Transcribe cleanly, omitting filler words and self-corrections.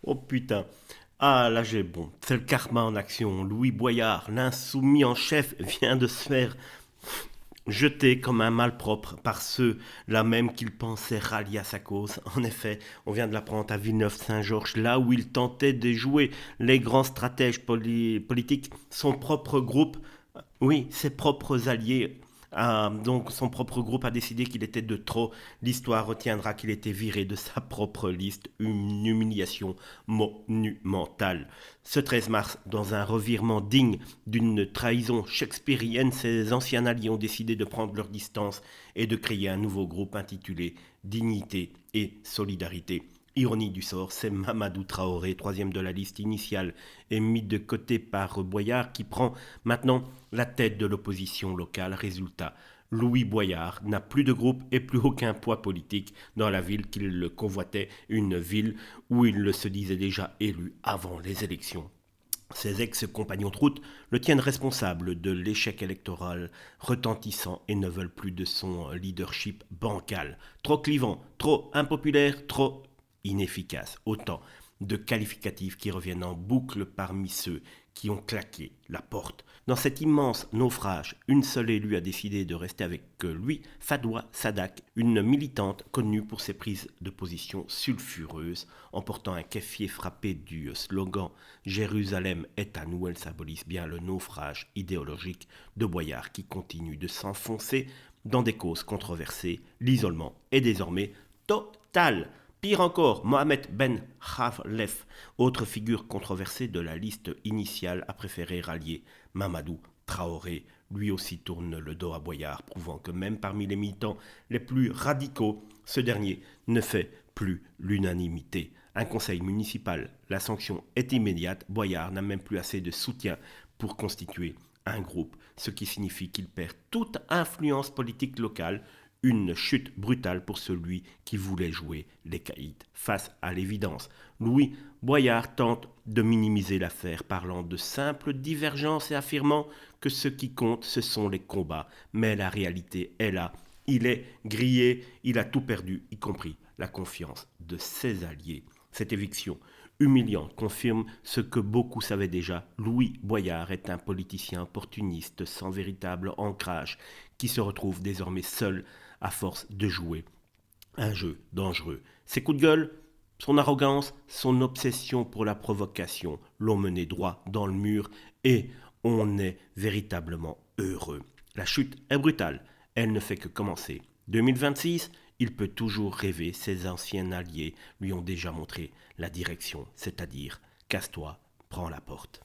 Oh putain. Ah là j'ai bon. C'est le karma en action. Louis Boyard, l'insoumis en chef, vient de se faire jeter comme un malpropre par ceux-là même qu'il pensait rallier à sa cause. En effet, on vient de l'apprendre à Villeneuve-Saint-Georges, là où il tentait de jouer les grands stratèges politiques, son propre groupe, oui, ses propres alliés. Donc son propre groupe a décidé qu'il était de trop. L'histoire retiendra qu'il était viré de sa propre liste. Une humiliation monumentale. Ce 13 mars, dans un revirement digne d'une trahison shakespearienne, ses anciens alliés ont décidé de prendre leur distance et de créer un nouveau groupe intitulé Dignité et Solidarité. Ironie du sort, c'est Mamadou Traoré, troisième de la liste initiale et mis de côté par Boyard, qui prend maintenant la tête de l'opposition locale. Résultat, Louis Boyard n'a plus de groupe et plus aucun poids politique dans la ville qu'il convoitait, une ville où il se disait déjà élu avant les élections. Ses ex-compagnons de route le tiennent responsable de l'échec électoral retentissant et ne veulent plus de son leadership bancal. Trop clivant, trop impopulaire, trop inefficace. Autant de qualificatifs qui reviennent en boucle parmi ceux qui ont claqué la porte. Dans cet immense naufrage, une seule élue a décidé de rester avec lui, Fadoua Sadak, une militante connue pour ses prises de position sulfureuses, en portant un kéfier frappé du slogan Jérusalem est à nous. Elle symbolise bien le naufrage idéologique de Boyard qui continue de s'enfoncer dans des causes controversées. L'isolement est désormais total. Pire encore, Mohamed Ben Khalef, autre figure controversée de la liste initiale, a préféré rallier Mamadou Traoré. Lui aussi tourne le dos à Boyard, prouvant que même parmi les militants les plus radicaux, ce dernier ne fait plus l'unanimité. Un conseil municipal, la sanction est immédiate. Boyard n'a même plus assez de soutien pour constituer un groupe, ce qui signifie qu'il perd toute influence politique locale. Une chute brutale pour celui qui voulait jouer les caïds. Face à l'évidence, Louis Boyard tente de minimiser l'affaire, parlant de simples divergences et affirmant que ce qui compte, ce sont les combats. Mais la réalité est là. Il est grillé, il a tout perdu, y compris la confiance de ses alliés. Cette éviction humiliante confirme ce que beaucoup savaient déjà. Louis Boyard est un politicien opportuniste sans véritable ancrage qui se retrouve désormais seul à force de jouer un jeu dangereux. Ses coups de gueule, son arrogance, son obsession pour la provocation l'ont mené droit dans le mur et on est véritablement heureux. La chute est brutale, elle ne fait que commencer. 2026, il peut toujours rêver, ses anciens alliés lui ont déjà montré la direction, c'est-à-dire casse-toi, prends la porte.